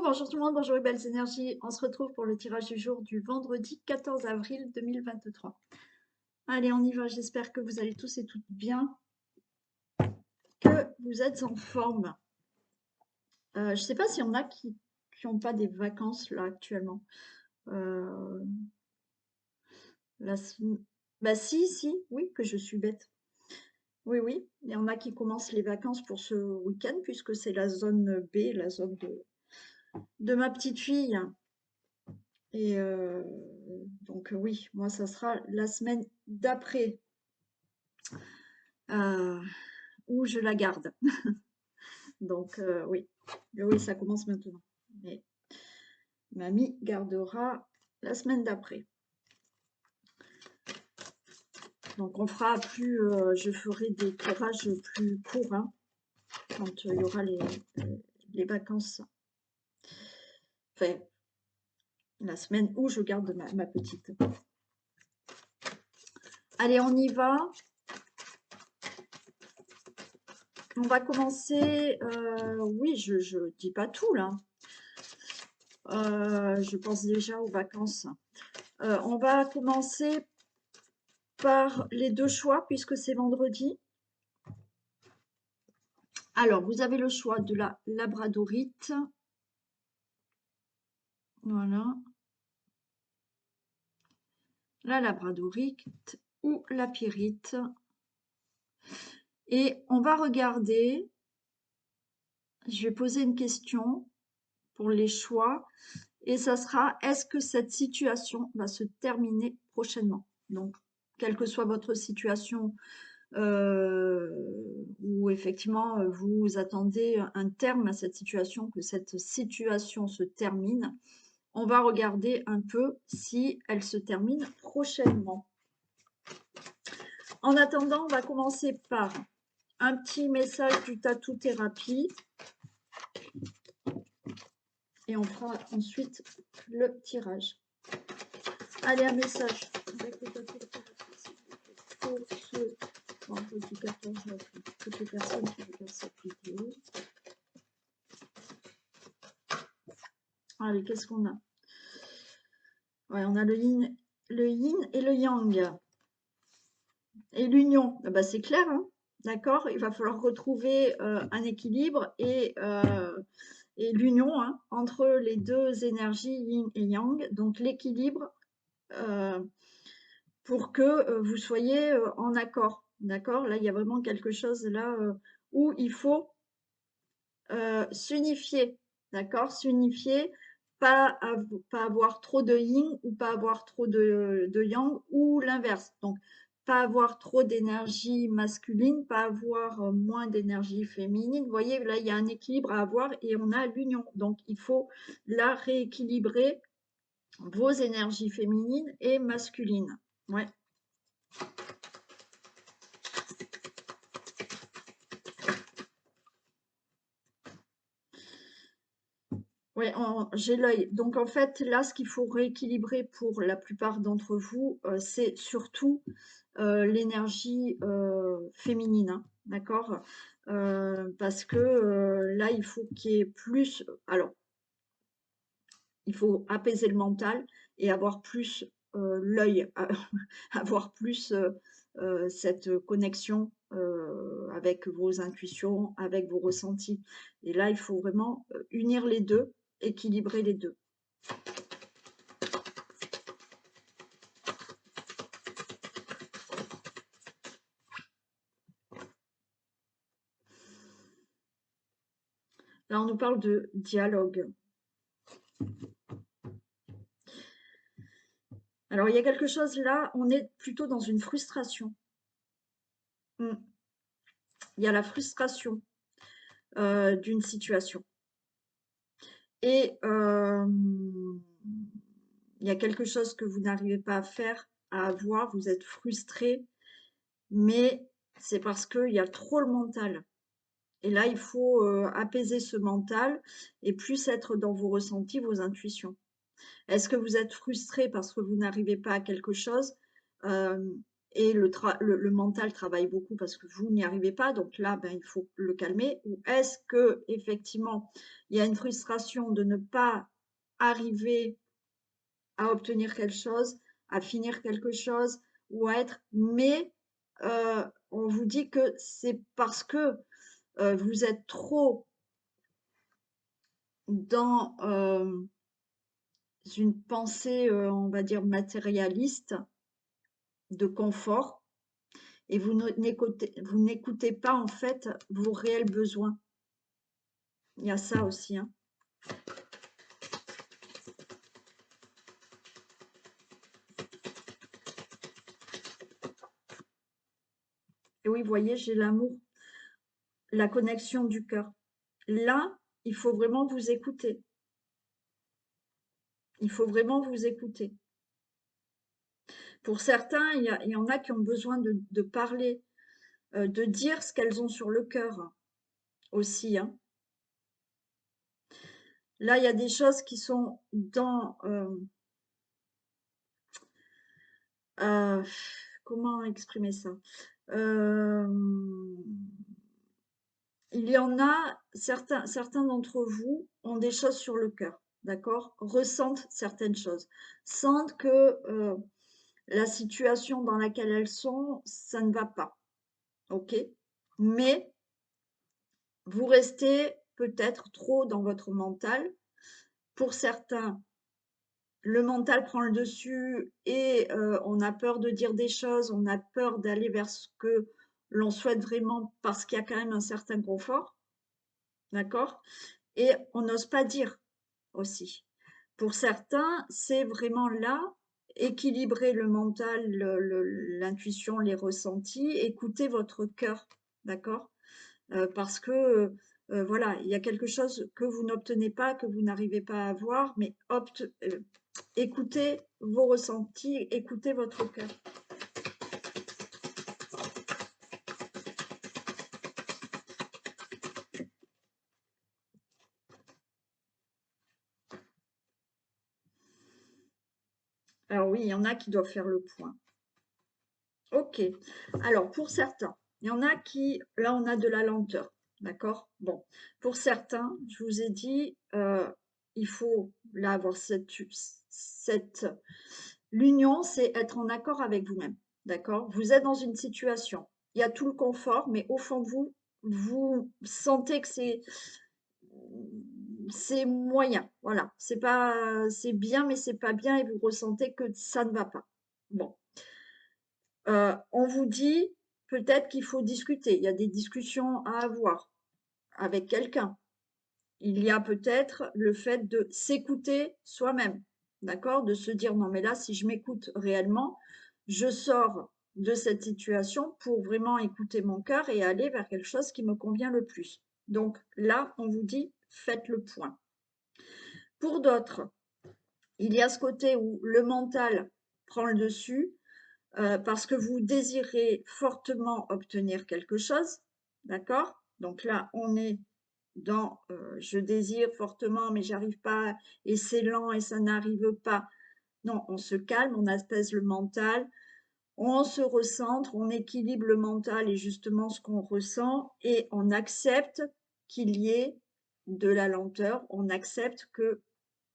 Bonjour tout le monde, bonjour les belles énergies. On se retrouve pour le tirage du jour du vendredi 14 avril 2023. Allez, on y va. J'espère que vous allez tous et toutes bien, que vous êtes en forme. Je ne sais pas s'il y en a qui n'ont pas des vacances là actuellement. Euh, la sem- Bah si, oui, que je suis bête. Oui, oui, il y en a qui commencent les vacances pour ce week-end puisque c'est la zone B, la zone de ma petite fille. Et donc oui, moi, ça sera la semaine d'après euh, où je la garde. Donc oui, oui, ça commence maintenant. Mais mamie gardera la semaine d'après. Donc on fera plus, je ferai des tirages plus courts hein, quand il y aura les vacances. Enfin, la semaine où je garde ma petite. Allez, on y va. On va commencer. Oui, je dis pas tout là. Je pense déjà aux vacances. On va commencer par les deux choix puisque c'est vendredi. Alors, vous avez le choix de la labradorite. Voilà. La labradorite ou la pyrite. Et on va regarder. Je vais poser une question pour les choix. Et ça sera, est-ce que cette situation va se terminer prochainement? Donc, quelle que soit votre situation, où effectivement vous attendez un terme à cette situation, que cette situation se termine, on va regarder un peu si elle se termine prochainement. En attendant, on va commencer par un petit message du tatou thérapie et on fera ensuite le tirage. Allez, un message avec le tatou thérapie pour ce vendredi 14 avril. Toutes les personnes qui regardent cette vidéo. Allez, qu'est-ce qu'on a? Ouais, on a le yin et le yang. Et l'union, bah, c'est clair, hein, d'accord? Il va falloir retrouver un équilibre et l'union hein, entre les deux énergies yin et yang. Donc l'équilibre pour que vous soyez en accord, d'accord? Là, il y a vraiment quelque chose là où il faut s'unifier, d'accord? S'unifier, pas avoir trop de yin ou pas avoir trop de yang ou l'inverse. Donc, pas avoir trop d'énergie masculine, pas avoir moins d'énergie féminine. Vous voyez, là, il y a un équilibre à avoir et on a l'union. Donc, il faut là rééquilibrer vos énergies féminines et masculines. Ouais. Oui, j'ai l'œil. Donc en fait, là, ce qu'il faut rééquilibrer pour la plupart d'entre vous, c'est surtout l'énergie féminine, hein, d'accord? Parce que là, il faut qu'il y ait plus. Alors, il faut apaiser le mental et avoir plus l'œil, avoir plus cette connexion avec vos intuitions, avec vos ressentis. Et là, il faut vraiment unir les deux, équilibrer les deux. Là, on nous parle de dialogue. Alors, il y a quelque chose là, on est plutôt dans une frustration. Il y a la frustration d'une situation. Et il y a quelque chose que vous n'arrivez pas à faire, à avoir, vous êtes frustré, mais c'est parce qu'il y a trop le mental. Et là, il faut apaiser ce mental et plus être dans vos ressentis, vos intuitions. Est-ce que vous êtes frustré parce que vous n'arrivez pas à quelque chose? et le mental travaille beaucoup parce que vous n'y arrivez pas, donc là, ben, il faut le calmer. Ou est-ce que effectivement, il y a une frustration de ne pas arriver à obtenir quelque chose, à finir quelque chose, ou à être, mais on vous dit que c'est parce que vous êtes trop dans une pensée, on va dire, matérialiste, de confort, et vous n'écoutez pas en fait vos réels besoins. Il y a ça aussi, hein. Et oui, vous voyez, j'ai l'amour, la connexion du cœur. Là, il faut vraiment vous écouter. Il faut vraiment vous écouter. Pour certains, il y en a qui ont besoin de parler, de dire ce qu'elles ont sur le cœur aussi, hein. Là, il y a des choses qui sont dans... comment exprimer ça? Il y en a, certains d'entre vous ont des choses sur le cœur, d'accord? Ressentent certaines choses, sentent que la situation dans laquelle elles sont, ça ne va pas, ok? Mais vous restez peut-être trop dans votre mental. Pour certains, le mental prend le dessus et on a peur de dire des choses, on a peur d'aller vers ce que l'on souhaite vraiment parce qu'il y a quand même un certain confort, d'accord? Et on n'ose pas dire aussi. Pour certains, c'est vraiment là, équilibrer le mental, l'intuition, les ressentis, écouter votre cœur, d'accord? Parce que voilà, il y a quelque chose que vous n'obtenez pas, que vous n'arrivez pas à avoir, mais écoutez vos ressentis, écoutez votre cœur. Alors oui, il y en a qui doivent faire le point. Ok. Alors pour certains, il y en a qui, là on a de la lenteur, d'accord? Bon, pour certains, je vous ai dit, il faut là avoir l'union, c'est être en accord avec vous-même, d'accord? Vous êtes dans une situation, il y a tout le confort, mais au fond de vous, vous sentez que c'est moyen, voilà. C'est bien, mais c'est pas bien, et vous ressentez que ça ne va pas. Bon. On vous dit peut-être qu'il faut discuter. Il y a des discussions à avoir avec quelqu'un. Il y a peut-être le fait de s'écouter soi-même, d'accord? De se dire, non, mais là, si je m'écoute réellement, je sors de cette situation pour vraiment écouter mon cœur et aller vers quelque chose qui me convient le plus. Donc là, on vous dit, faites le point. Pour d'autres, il y a ce côté où le mental prend le dessus, parce que vous désirez fortement obtenir quelque chose, d'accord? Donc là, on est dans je désire fortement, mais j'arrive pas, et c'est lent et ça n'arrive pas. Non, on se calme, on apaise le mental, on se recentre, on équilibre le mental et justement ce qu'on ressent, et on accepte qu'il y ait de la lenteur, on accepte que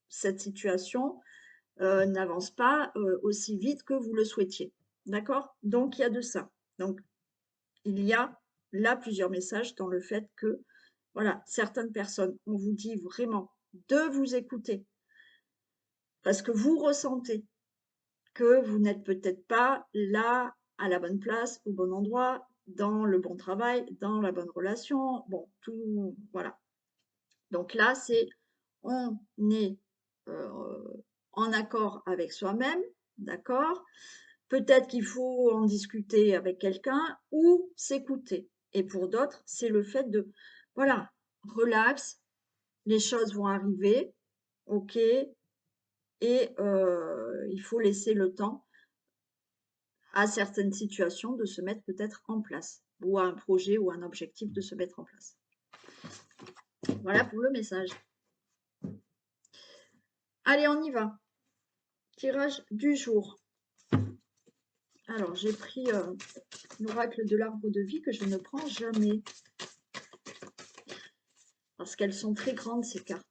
cette situation n'avance pas aussi vite que vous le souhaitiez. D'accord? Donc, il y a de ça. Donc, il y a là plusieurs messages dans le fait que, voilà, certaines personnes, on vous dit vraiment de vous écouter parce que vous ressentez que vous n'êtes peut-être pas là, à la bonne place, au bon endroit, dans le bon travail, dans la bonne relation. Bon, tout, voilà. Donc là, on est en accord avec soi-même, d'accord? Peut-être qu'il faut en discuter avec quelqu'un ou s'écouter. Et pour d'autres, c'est le fait de, voilà, relax, les choses vont arriver, ok, et il faut laisser le temps à certaines situations de se mettre peut-être en place, ou à un projet ou un objectif de se mettre en place. Voilà pour le message. Allez, on y va. Tirage du jour. Alors, j'ai pris l'oracle de l'arbre de vie que je ne prends jamais. Parce qu'elles sont très grandes, ces cartes.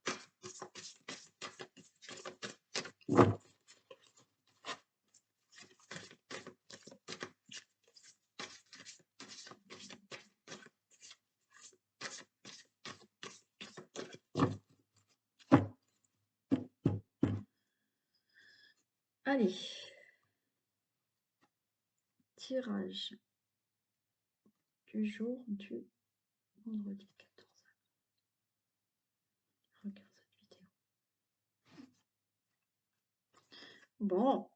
Allez. Tirage du jour du vendredi 14 avril. Regarde cette vidéo. Bon.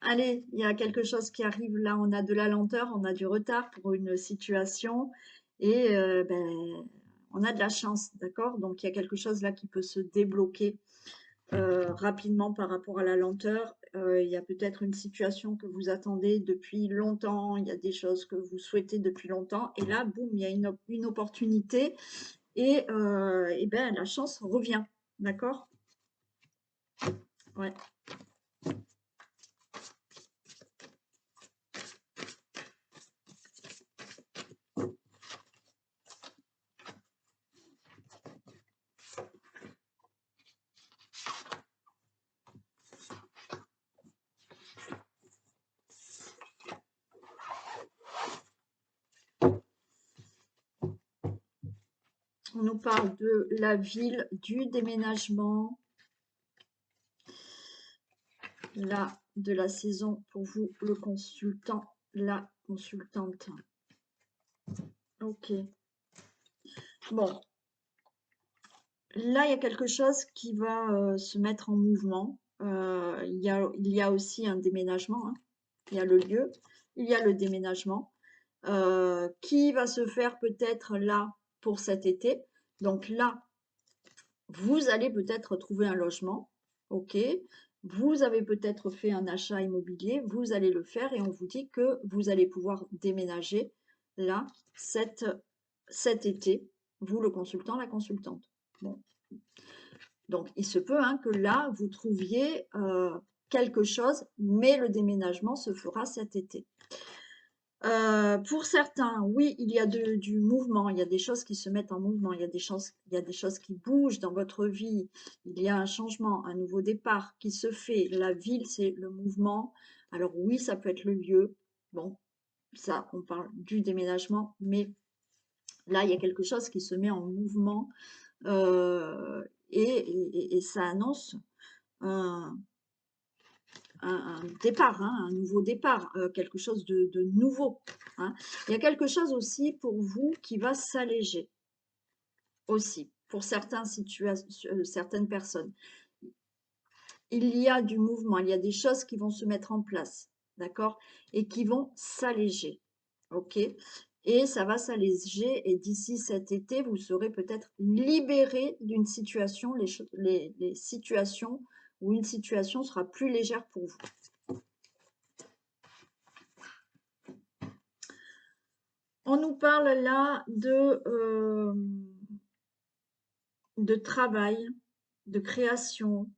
Allez, il y a quelque chose qui arrive là. On a de la lenteur, on a du retard pour une situation. Et ben, on a de la chance, d'accord? Donc, il y a quelque chose là qui peut se débloquer rapidement par rapport à la lenteur. Il y a peut-être une situation que vous attendez depuis longtemps, il y a des choses que vous souhaitez depuis longtemps, et là, boum, il y a une opportunité, et ben, la chance revient, d'accord? Ouais. On nous parle de la ville, du déménagement, là, de la saison pour vous, le consultant, la consultante. Ok. Bon. Là, il y a quelque chose qui va se mettre en mouvement. Il y a aussi un déménagement, hein. Il y a le lieu, il y a le déménagement qui va se faire peut-être là pour cet été. Donc là, vous allez peut-être trouver un logement, ok. Vous avez peut-être fait un achat immobilier, vous allez le faire et on vous dit que vous allez pouvoir déménager là cet été, vous le consultant, la consultante. Bon. Donc, il se peut hein, que là, vous trouviez quelque chose, mais le déménagement se fera cet été. Pour certains, oui, il y a du mouvement, il y a des choses qui se mettent en mouvement, il y a des choses qui bougent dans votre vie, il y a un changement, un nouveau départ qui se fait. La ville, c'est le mouvement. Alors oui, ça peut être le lieu. Bon, ça, on parle du déménagement, mais là, il y a quelque chose qui se met en mouvement et ça annonce un, un départ, hein, un nouveau départ, quelque chose de nouveau. Hein. Il y a quelque chose aussi pour vous qui va s'alléger aussi, pour certaines personnes. Il y a du mouvement, il y a des choses qui vont se mettre en place, d'accord? Et qui vont s'alléger, ok? Et ça va s'alléger et d'ici cet été, vous serez peut-être libéré d'une situation, les situations où une situation sera plus légère pour vous. On nous parle là de travail, de création.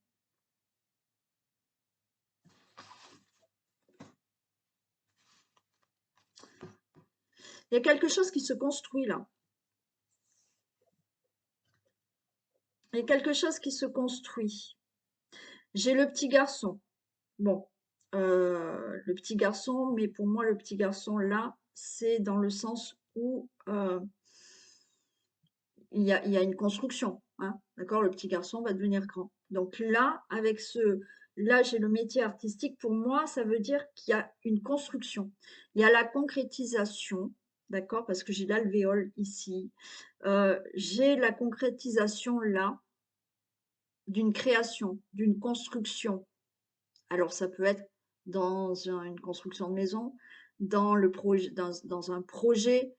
Il y a quelque chose qui se construit là. Il y a quelque chose qui se construit. J'ai le petit garçon. Bon, le petit garçon, mais pour moi, le petit garçon là, c'est dans le sens où il y a une construction. Hein, d'accord? Le petit garçon va devenir grand. Donc là, là, j'ai le métier artistique. Pour moi, ça veut dire qu'il y a une construction. Il y a la concrétisation, d'accord? Parce que j'ai l'alvéole ici. J'ai la concrétisation là d'une création, d'une construction. Alors, ça peut être dans une construction de maison, dans un projet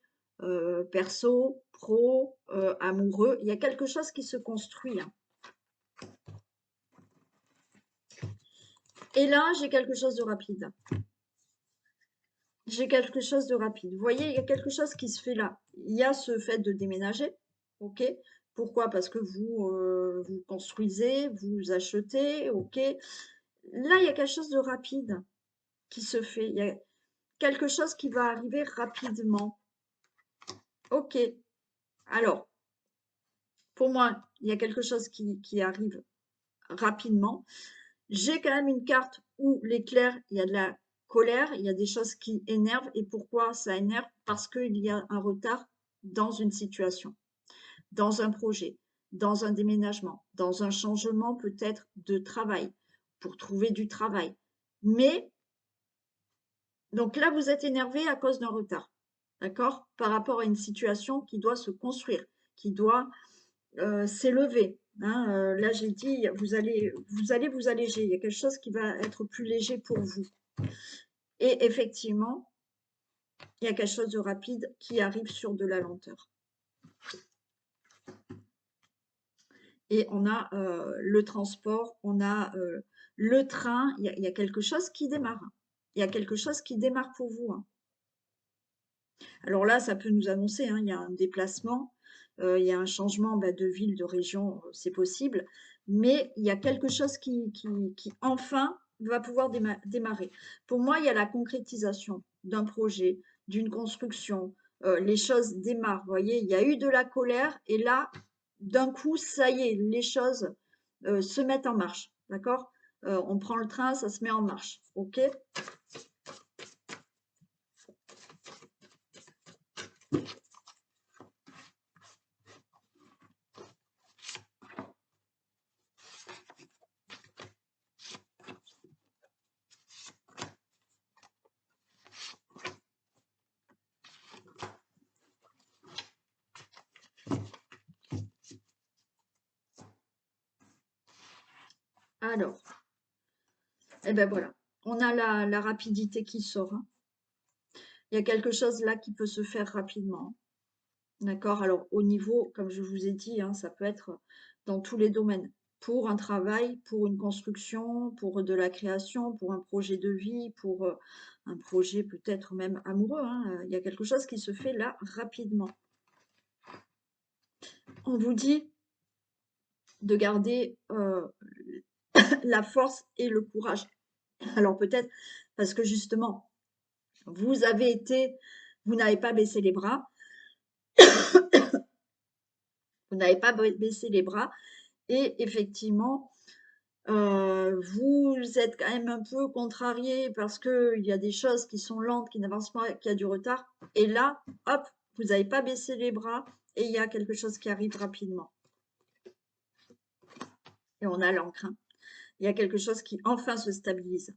perso, pro, amoureux. Il y a quelque chose qui se construit. Hein. Et là, j'ai quelque chose de rapide. J'ai quelque chose de rapide. Vous voyez, il y a quelque chose qui se fait là. Il y a ce fait de déménager, ok? Pourquoi? Parce que vous construisez, vous achetez, ok? Là, il y a quelque chose de rapide. qui se fait. Il y a quelque chose qui va arriver rapidement. Ok. Alors, pour moi, il y a quelque chose qui arrive rapidement. J'ai quand même une carte où l'éclair, il y a de la colère, il y a des choses qui énervent. Et pourquoi ça énerve? Parce qu'il y a un retard dans une situation, dans un projet, dans un déménagement, dans un changement peut-être de travail, pour trouver du travail. Mais, donc là, vous êtes énervé à cause d'un retard, d'accord? Par rapport à une situation qui doit se construire, qui doit s'élever. Hein. Là, j'ai dit, vous allez vous alléger. Il y a quelque chose qui va être plus léger pour vous. Et effectivement, il y a quelque chose de rapide qui arrive sur de la lenteur. Et on a le transport, on a le train, il y a quelque chose qui démarre. Il y a quelque chose qui démarre pour vous. Hein. Alors là, ça peut nous annoncer, hein, il y a un déplacement, il y a un changement de ville, de région, c'est possible, mais il y a quelque chose qui enfin va pouvoir démarrer. Pour moi, il y a la concrétisation d'un projet, d'une construction, les choses démarrent, vous voyez, il y a eu de la colère et là, d'un coup, ça y est, les choses se mettent en marche, d'accord? On prend le train, ça se met en marche, ok? Alors, et ben voilà, on a la rapidité qui sort. Hein. Il y a quelque chose là qui peut se faire rapidement. D'accord? Alors, au niveau, comme je vous ai dit, hein, ça peut être dans tous les domaines. Pour un travail, pour une construction, pour de la création, pour un projet de vie, pour un projet peut-être même amoureux. Hein. Il y a quelque chose qui se fait là rapidement. On vous dit de garder la force et le courage. Alors peut-être parce que justement, vous n'avez pas baissé les bras, vous n'avez pas baissé les bras, et effectivement, vous êtes quand même un peu contrarié parce qu'il y a des choses qui sont lentes, qui n'avancent pas, qui a du retard, et là, hop, vous n'avez pas baissé les bras, et il y a quelque chose qui arrive rapidement. Et on a l'encre. Hein. Il y a quelque chose qui enfin se stabilise.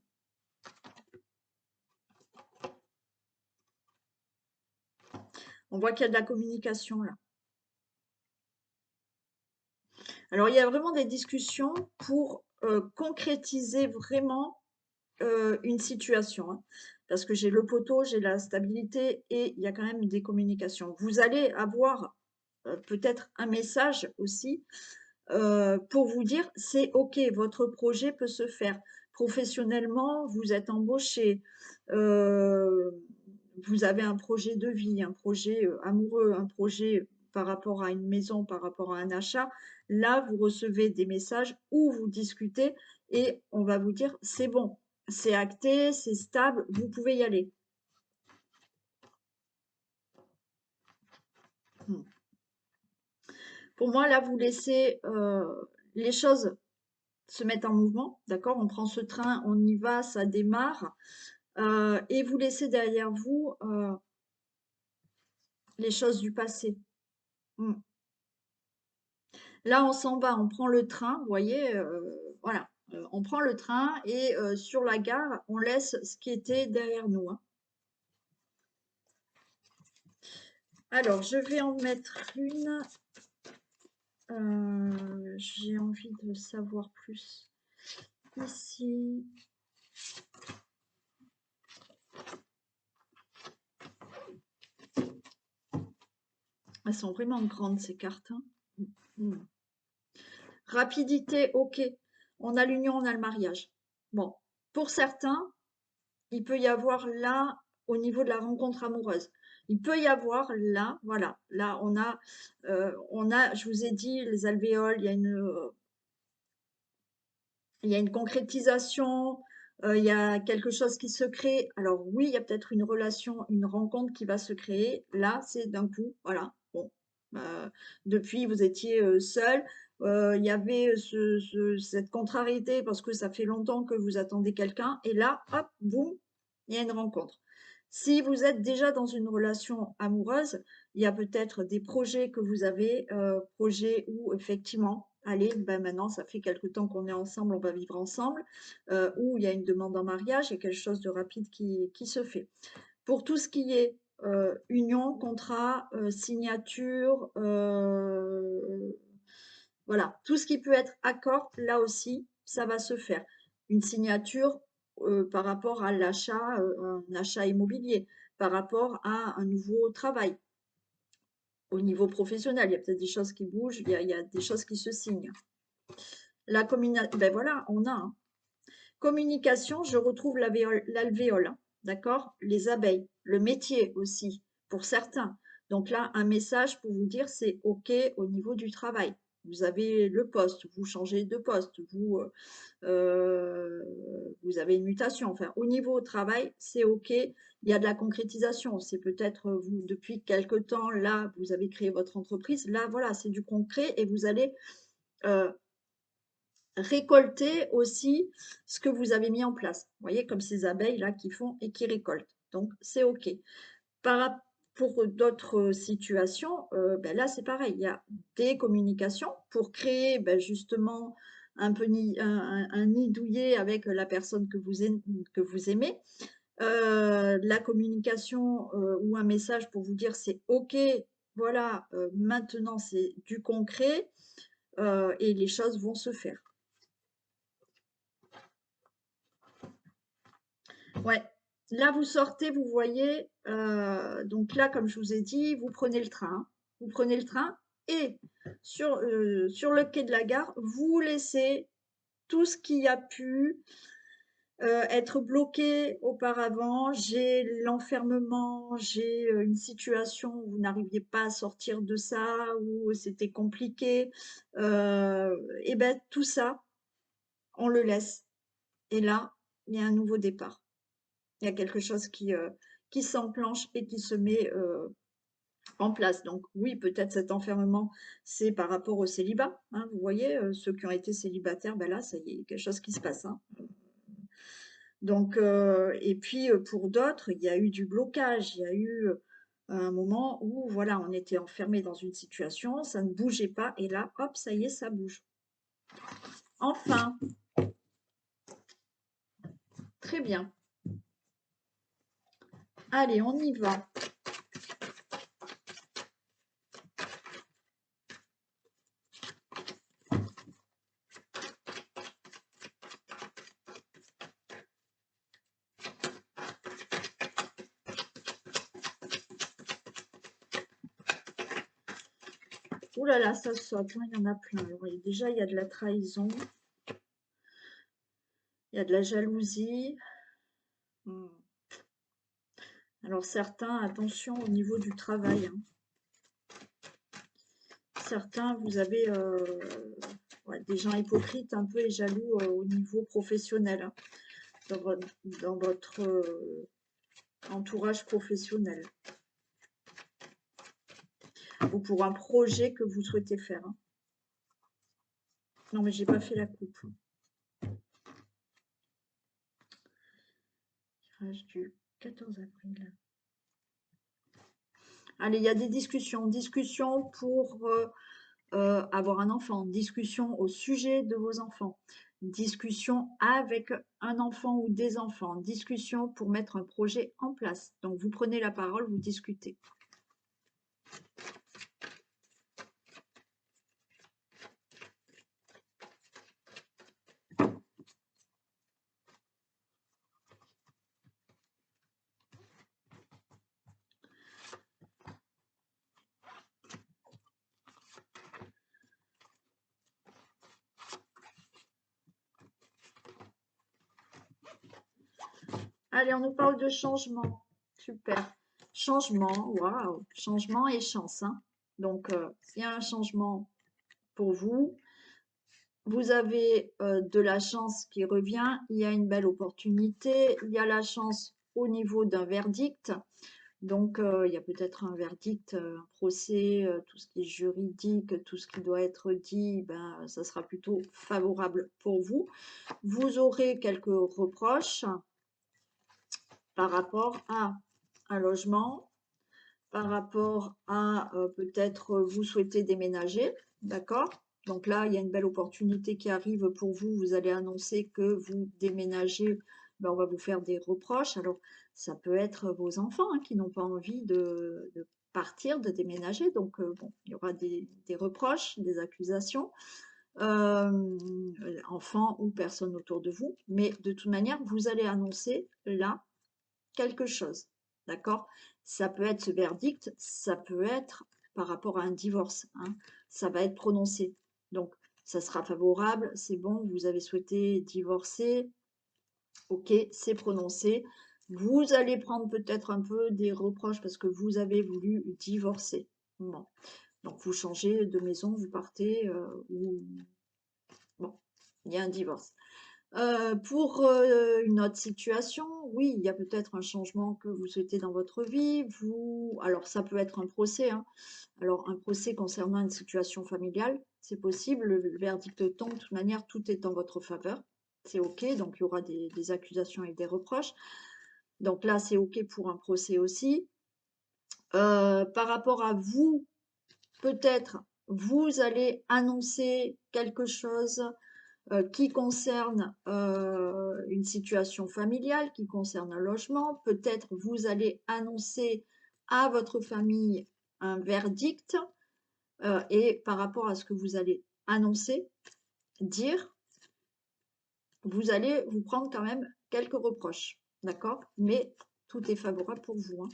On voit qu'il y a de la communication là. Alors, il y a vraiment des discussions pour concrétiser vraiment une situation. Hein, parce que j'ai le poteau, j'ai la stabilité et il y a quand même des communications. Vous allez avoir peut-être un message aussi pour vous dire c'est OK, votre projet peut se faire. Professionnellement, vous êtes embauché, vous avez un projet de vie, un projet amoureux, un projet par rapport à une maison, par rapport à un achat. Là, vous recevez des messages où vous discutez et on va vous dire c'est bon, c'est acté, c'est stable, vous pouvez y aller. Pour moi, là, vous laissez les choses se mettre en mouvement, d'accord? On prend ce train, on y va, ça démarre. Et vous laissez derrière vous les choses du passé. Mm. Là, on s'en va, on prend le train, vous voyez, voilà. On prend le train et sur la gare, on laisse ce qui était derrière nous. Hein. Alors, je vais en mettre une. J'ai envie de savoir plus. Ici. Elles sont vraiment grandes, ces cartes. Hein. Mm. Rapidité, ok. On a l'union, on a le mariage. Bon, pour certains, il peut y avoir là, au niveau de la rencontre amoureuse, il peut y avoir là, voilà, là, on a, je vous ai dit, les alvéoles, il y a une concrétisation, Il y a quelque chose qui se crée. Alors oui, il y a peut-être une relation, une rencontre qui va se créer. Là, c'est d'un coup, voilà. Bon, depuis, vous étiez seul. Il y avait cette contrariété parce que ça fait longtemps que vous attendez quelqu'un. Et là, hop, boum, il y a une rencontre. Si vous êtes déjà dans une relation amoureuse, il y a peut-être des projets que vous avez, projets où effectivement, allez, ben maintenant, ça fait quelque temps qu'on est ensemble, on va vivre ensemble, où il y a une demande en mariage, il y a quelque chose de rapide qui se fait. Pour tout ce qui est union, contrat, signature, voilà, tout ce qui peut être accord, là aussi, ça va se faire. Une signature par rapport à l'achat, un achat immobilier, par rapport à un nouveau travail. Au niveau professionnel, il y a peut-être des choses qui bougent, il y a des choses qui se signent. La communication, ben voilà, on a. Hein. Communication, je retrouve l'alvéole, hein, d'accord? Les abeilles, le métier aussi, pour certains. Donc là, un message pour vous dire c'est OK au niveau du travail. Vous avez le poste, vous changez de poste, vous avez une mutation. Enfin, au niveau travail, c'est OK. Il y a de la concrétisation. C'est peut-être vous, depuis quelque temps, là, vous avez créé votre entreprise. Là, voilà, c'est du concret et vous allez euh, récolter aussi ce que vous avez mis en place. Vous voyez, comme ces abeilles là qui font et qui récoltent. Donc, c'est OK. Pour d'autres situations, ben là, c'est pareil. Il y a des communications pour créer ben justement un nid douillet avec la personne que vous aimez. La communication ou un message pour vous dire c'est OK, voilà, maintenant c'est du concret et les choses vont se faire. Ouais. Là, vous sortez, vous voyez, donc là, comme je vous ai dit, vous prenez le train. Vous prenez le train et sur le quai de la gare, vous laissez tout ce qui a pu être bloqué auparavant. J'ai l'enfermement, j'ai une situation où vous n'arriviez pas à sortir de ça, où c'était compliqué. Et ben tout ça, on le laisse. Et là, il y a un nouveau départ. Il y a quelque chose qui s'enclenche et qui se met en place. Donc oui, peut-être cet enfermement, c'est par rapport au célibat. Hein, vous voyez, ceux qui ont été célibataires, ben là, ça y est, il y a quelque chose qui se passe. Hein. Donc, et puis pour d'autres, il y a eu du blocage. Il y a eu un moment où, voilà, on était enfermé dans une situation, ça ne bougeait pas, et là, hop, ça y est, ça bouge. Enfin, très bien. Allez, on y va. Ouh là là, ça saute, hein, il y en a plein. Alors, déjà, il y a de la trahison, il y a de la jalousie. Hmm. Alors, certains, attention au niveau du travail. Hein. Certains, vous avez ouais, des gens hypocrites un peu et jaloux au niveau professionnel, hein, dans votre entourage professionnel. Ou pour un projet que vous souhaitez faire. Hein. Non, mais j'ai pas fait la coupe. Tirage du 14 avril. Allez, il y a des discussions. Discussions pour avoir un enfant. Discussion au sujet de vos enfants. Discussion avec un enfant ou des enfants. Discussion pour mettre un projet en place. Donc, vous prenez la parole, vous discutez. Allez, on nous parle de changement. Super. Changement, waouh. Changement et chance. Hein. Donc, il y a un changement pour vous. vous avez de la chance qui revient, il y a une belle opportunité, il y a la chance au niveau d'un verdict. Donc, il y a peut-être un verdict, un procès, tout ce qui est juridique, tout ce qui doit être dit, ben, ça sera plutôt favorable pour vous. Vous aurez quelques reproches par rapport à un logement, par rapport à peut-être vous souhaitez déménager, d'accord? Donc là, il y a une belle opportunité qui arrive pour vous. Vous allez annoncer que vous déménagez, ben, on va vous faire des reproches. Alors, ça peut être vos enfants qui n'ont pas envie de partir, de déménager. Donc, bon, il y aura des reproches, des accusations, enfants ou personnes autour de vous. Mais de toute manière, vous allez annoncer là quelque chose, d'accord? Ça peut être ce verdict, ça peut être par rapport à un divorce, hein, ça va être prononcé. Donc, ça sera favorable, c'est bon, vous avez souhaité divorcer, ok, c'est prononcé. Vous allez prendre peut-être un peu des reproches parce que vous avez voulu divorcer. Bon, donc vous changez de maison, vous partez, ou bon, il y a un divorce. Pour une autre situation, oui, il y a peut-être un changement que vous souhaitez dans votre vie. Alors ça peut être un procès, hein. Alors un procès concernant une situation familiale, c'est possible. Le verdict tombe, de toute manière, tout est en votre faveur. C'est OK, donc il y aura des accusations et des reproches. Donc là, c'est OK pour un procès aussi. Par rapport à vous, peut-être, vous allez annoncer quelque chose qui concerne une situation familiale, qui concerne un logement. Peut-être vous allez annoncer à votre famille un verdict et par rapport à ce que vous allez annoncer, dire, vous allez vous prendre quand même quelques reproches, d'accord? Mais tout est favorable pour vous, hein.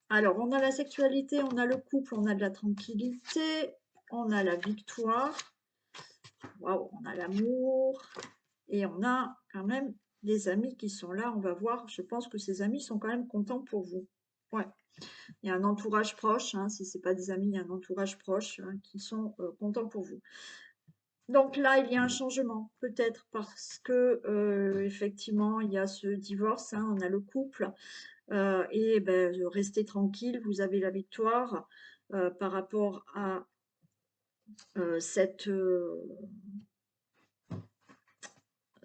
Alors, on a la sexualité, on a le couple, on a de la tranquillité, on a la victoire. Waouh, on a l'amour et on a quand même des amis qui sont là. On va voir. Je pense que ces amis sont quand même contents pour vous. Ouais. Il y a un entourage proche. Hein, si ce n'est pas des amis, il y a un entourage proche qui sont contents pour vous. Donc là, il y a un changement. Peut-être parce que effectivement, il y a ce divorce. Hein, on a le couple. Et ben, restez tranquille. Vous avez la victoire par rapport à cette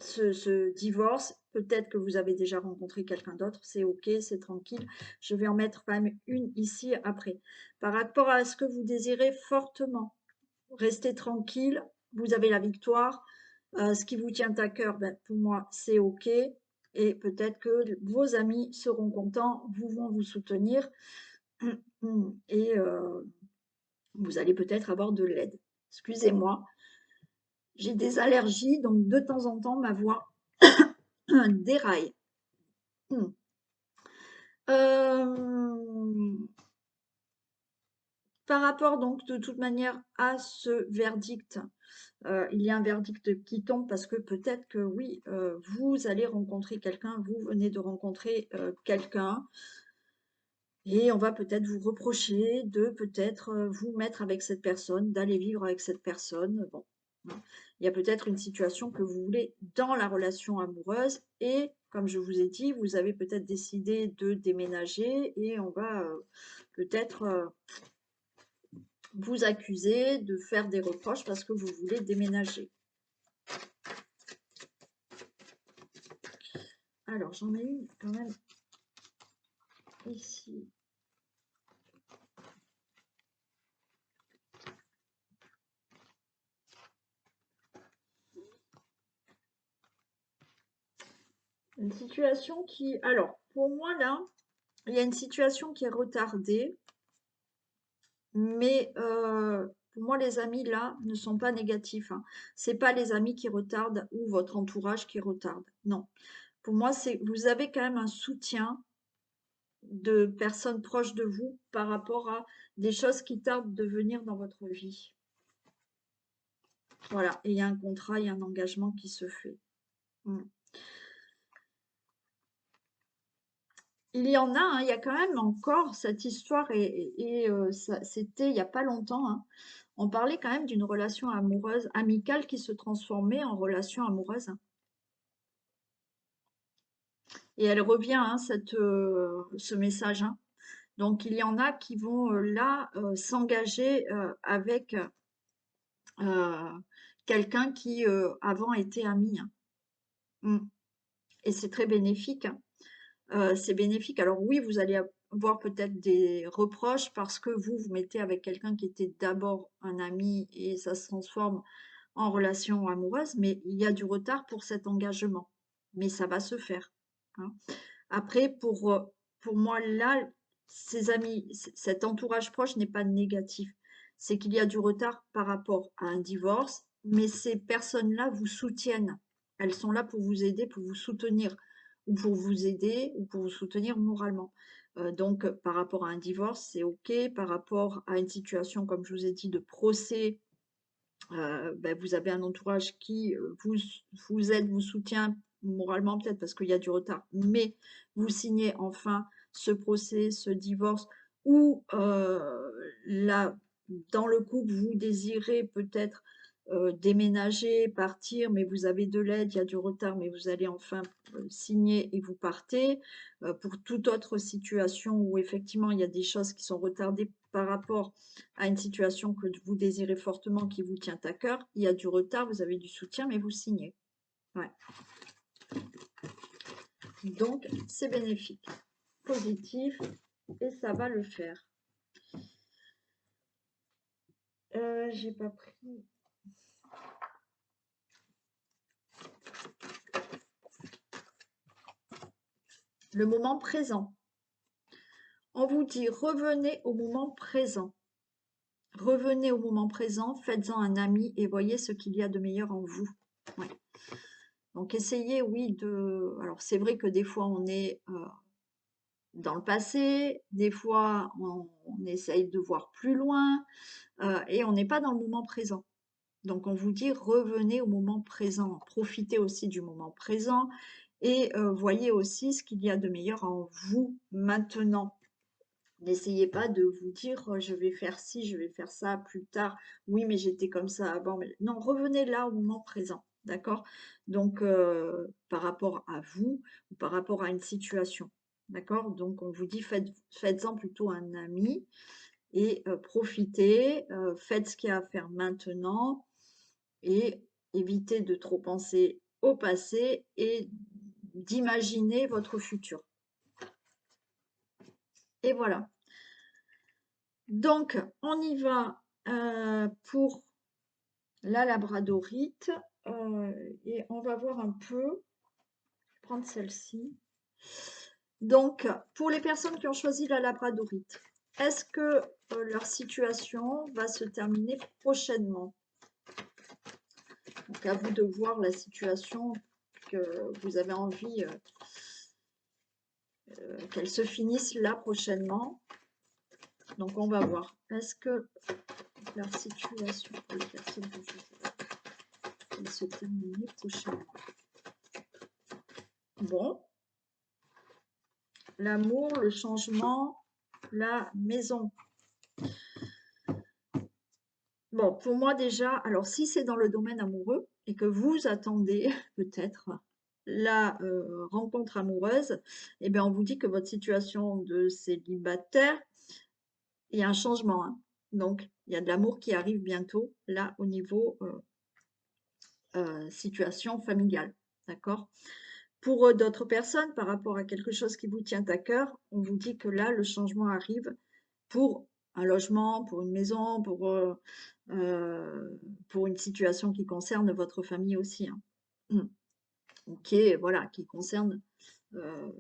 ce divorce, peut-être que vous avez déjà rencontré quelqu'un d'autre, c'est ok, c'est tranquille. Je vais en mettre quand même une ici après. Par rapport à ce que vous désirez fortement, restez tranquille, vous avez la victoire. Ce qui vous tient à cœur, ben, pour moi, c'est ok. Et peut-être que vos amis seront contents, vont vous soutenir. Et vous allez peut-être avoir de l'aide. Excusez-moi, j'ai des allergies, donc de temps en temps, ma voix déraille. Par rapport donc de toute manière à ce verdict, il y a un verdict qui tombe parce que peut-être que oui, vous allez rencontrer quelqu'un, vous venez de rencontrer quelqu'un et on va peut-être vous reprocher de peut-être vous mettre avec cette personne, d'aller vivre avec cette personne. Bon, hein. Il y a peut-être une situation que vous voulez dans la relation amoureuse et comme je vous ai dit, vous avez peut-être décidé de déménager et on va peut-être vous accuser de faire des reproches parce que vous voulez déménager. Alors, j'en ai une quand même ici. Une situation qui... Alors, pour moi, là, il y a une situation qui est retardée, mais pour moi, les amis, là, ne sont pas négatifs, hein. Ce n'est pas les amis qui retardent ou votre entourage qui retarde. Non. Pour moi, c'est vous avez quand même un soutien de personnes proches de vous par rapport à des choses qui tardent de venir dans votre vie. Voilà, et il y a un contrat, il y a un engagement qui se fait. il y en a, hein, il y a quand même encore cette histoire c'était il y a pas longtemps, hein. On parlait quand même d'une relation amoureuse, amicale qui se transformait en relation amoureuse. Et elle revient, hein, ce message, hein. Donc il y en a qui vont là s'engager avec quelqu'un qui avant était ami, hein. Mm. Et c'est très bénéfique, hein. C'est bénéfique. Alors oui, vous allez avoir peut-être des reproches parce que vous mettez avec quelqu'un qui était d'abord un ami et ça se transforme en relation amoureuse, mais il y a du retard pour cet engagement. Mais ça va se faire, hein. Après, pour moi, là, ces amis, cet entourage proche n'est pas négatif. C'est qu'il y a du retard par rapport à un divorce, mais ces personnes-là vous soutiennent. Elles sont là pour vous aider, pour vous soutenir, ou pour vous aider, ou pour vous soutenir moralement. Donc, par rapport à un divorce, c'est OK. Par rapport à une situation, comme je vous ai dit, de procès, ben, vous avez un entourage qui vous aide, vous soutient moralement peut-être parce qu'il y a du retard, mais vous signez enfin ce procès, ce divorce, ou là, dans le couple, vous désirez peut-être déménager, partir, mais vous avez de l'aide, il y a du retard, mais vous allez enfin signer et vous partez. Pour toute autre situation où effectivement il y a des choses qui sont retardées par rapport à une situation que vous désirez fortement, qui vous tient à cœur, il y a du retard, vous avez du soutien, mais vous signez. Ouais. Donc, c'est bénéfique, positif, et ça va le faire. J'ai pas pris. Le moment présent. On vous dit revenez au moment présent. Revenez au moment présent, faites-en un ami et voyez ce qu'il y a de meilleur en vous. Ouais. Donc essayez, oui, de... Alors c'est vrai que des fois on est dans le passé, des fois on essaye de voir plus loin et on n'est pas dans le moment présent. Donc on vous dit revenez au moment présent, profitez aussi du moment présent et voyez aussi ce qu'il y a de meilleur en vous maintenant. N'essayez pas de vous dire je vais faire ci, je vais faire ça plus tard. Oui, mais j'étais comme ça avant. Mais... Non, revenez là au moment présent, d'accord? Donc par rapport à vous ou par rapport à une situation, d'accord? Donc on vous dit faites-en plutôt un ami et profitez, faites ce qu'il y a à faire maintenant et évitez de trop penser au passé et d'imaginer votre futur. Et voilà. Donc, on y va pour la labradorite et on va voir un peu. Je vais prendre celle-ci. Donc, pour les personnes qui ont choisi la labradorite, est-ce que leur situation va se terminer prochainement? Donc, à vous de voir la situation que vous avez envie qu'elle se finisse là prochainement. Donc, on va voir. Est-ce que leur situation pour les personnes qui ont choisi va se terminer prochainement? Bon. L'amour, le changement, la maison. Bon, pour moi déjà, alors si c'est dans le domaine amoureux et que vous attendez peut-être la rencontre amoureuse, eh bien on vous dit que votre situation de célibataire, il y a un changement, hein. Donc, il y a de l'amour qui arrive bientôt, là, au niveau situation familiale, d'accord? Pour d'autres personnes, par rapport à quelque chose qui vous tient à cœur, on vous dit que là, le changement arrive pour un logement, pour une maison, pour une situation qui concerne votre famille aussi, hein. Ok, voilà, qui concerne euh,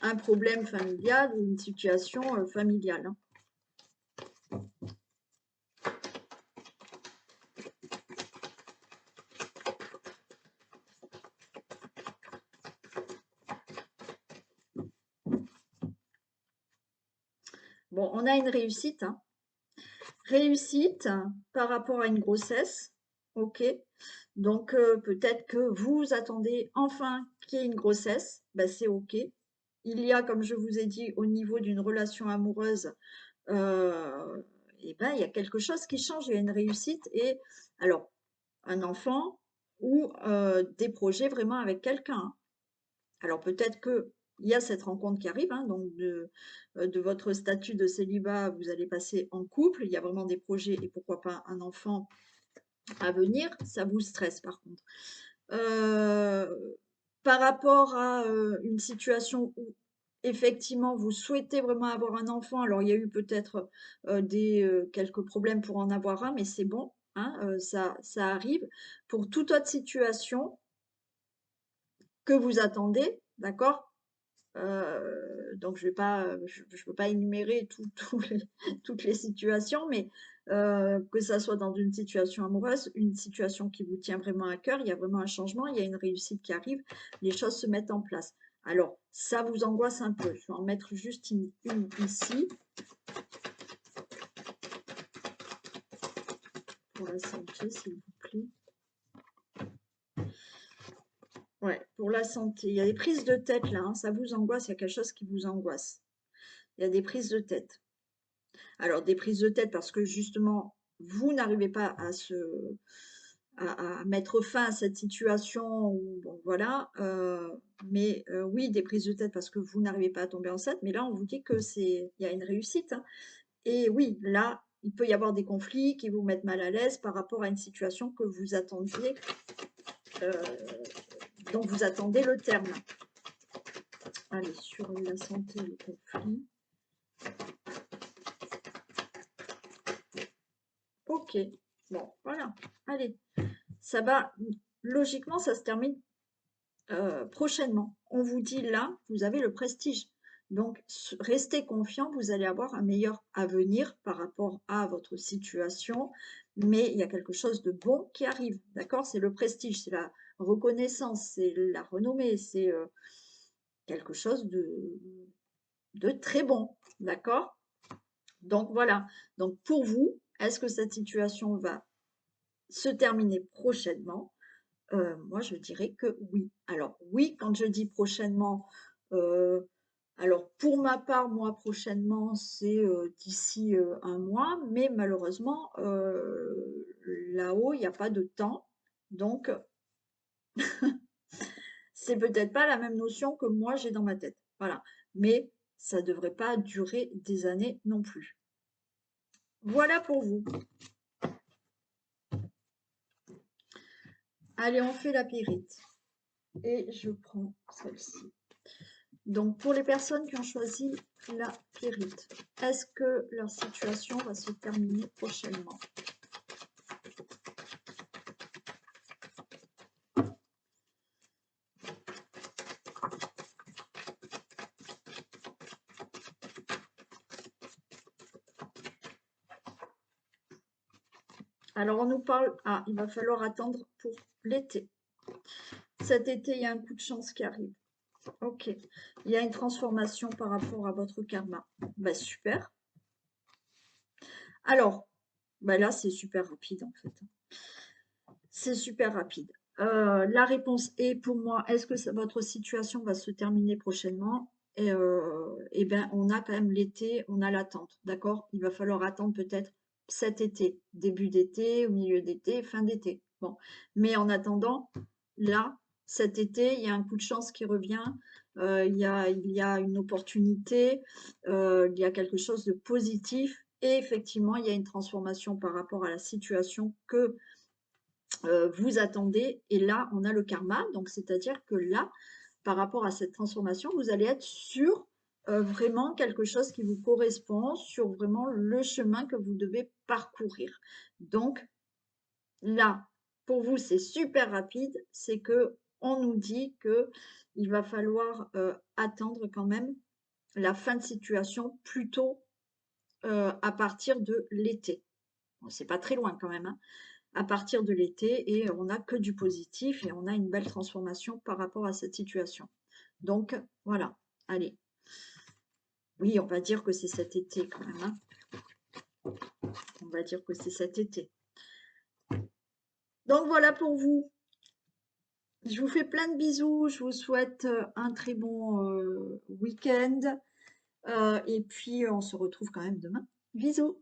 un problème familial ou une situation familiale, hein. Bon, on a une réussite, hein. Réussite par rapport à une grossesse, ok. Donc peut-être que vous attendez enfin qu'il y ait une grossesse, ben, c'est ok. il y a, comme je vous ai dit, au niveau d'une relation amoureuse, et ben, il y a quelque chose qui change, il y a une réussite et alors un enfant ou des projets vraiment avec quelqu'un, hein. Alors peut-être que il y a cette rencontre qui arrive, hein, donc de votre statut de célibat, vous allez passer en couple, il y a vraiment des projets et pourquoi pas un enfant à venir, ça vous stresse par contre. Par rapport à une situation où effectivement vous souhaitez vraiment avoir un enfant, alors il y a eu peut-être quelques problèmes pour en avoir un, mais c'est bon, hein, ça arrive. Pour toute autre situation que vous attendez, d'accord? Donc je vais pas, je peux pas énumérer toutes les situations, mais que ça soit dans une situation amoureuse, une situation qui vous tient vraiment à cœur, il y a vraiment un changement, il y a une réussite qui arrive, les choses se mettent en place. Alors, ça vous angoisse un peu. Je vais en mettre juste une ici. Pour la santé, s'il vous plaît. Ouais, pour la santé. Il y a des prises de tête là, hein, ça vous angoisse, il y a quelque chose qui vous angoisse. Il y a des prises de tête. Alors, des prises de tête parce que justement, vous n'arrivez pas à mettre fin à cette situation, ou bon, voilà. Mais oui, des prises de tête parce que vous n'arrivez pas à tomber enceinte. Mais là, on vous dit que il y a une réussite, hein. Et oui, là, il peut y avoir des conflits qui vous mettent mal à l'aise par rapport à une situation que vous attendiez, euh, dont vous attendez le terme. Allez, sur la santé, le conflit. Ok, bon, voilà, allez, ça va, logiquement, ça se termine prochainement. On vous dit là, vous avez le prestige. Donc, restez confiant, vous allez avoir un meilleur avenir par rapport à votre situation, mais il y a quelque chose de bon qui arrive, d'accord? C'est le prestige, c'est la reconnaissance, c'est la renommée, c'est quelque chose de très bon, d'accord? Donc voilà, donc pour vous, est-ce que cette situation va se terminer prochainement? Moi, je dirais que oui. Alors oui, quand je dis prochainement, heu, alors pour ma part, moi, prochainement, c'est, d'ici, 1 mois, mais malheureusement, là-haut, il y a pas de temps, donc c'est peut-être pas la même notion que moi j'ai dans ma tête. Voilà, mais ça devrait pas durer des années non plus. Voilà pour vous. Allez, on fait la pyrite et je prends celle-ci. Donc, pour les personnes qui ont choisi la pyrite, est-ce que leur situation va se terminer prochainement? Alors, on nous parle... Ah, il va falloir attendre pour l'été. Cet été, il y a un coup de chance qui arrive. Ok. Il y a une transformation par rapport à votre karma. Bah, super. Alors, bah là, c'est super rapide, en fait. C'est super rapide. La réponse est pour moi, est-ce que votre situation va se terminer prochainement? Et bien, on a quand même l'été, on a l'attente, d'accord? Il va falloir attendre peut-être cet été, début d'été, au milieu d'été, fin d'été. Bon, mais en attendant, là, cet été, il y a un coup de chance qui revient, il y a une opportunité, il y a quelque chose de positif, et effectivement, il y a une transformation par rapport à la situation que vous attendez, et là, on a le karma, donc c'est-à-dire que là, par rapport à cette transformation, vous allez être sur vraiment quelque chose qui vous correspond, sur vraiment le chemin que vous devez parcourir. Donc là, pour vous, c'est super rapide, c'est que on nous dit que il va falloir attendre quand même la fin de situation plutôt à partir de l'été. Bon, c'est pas très loin quand même, hein, à partir de l'été, et on n'a que du positif et on a une belle transformation par rapport à cette situation. Donc voilà, allez. Oui, on va dire que c'est cet été quand même, hein. On va dire que c'est cet été. Donc voilà pour vous. Je vous fais plein de bisous. Je vous souhaite un très bon week-end. Et puis, on se retrouve quand même demain. Bisous.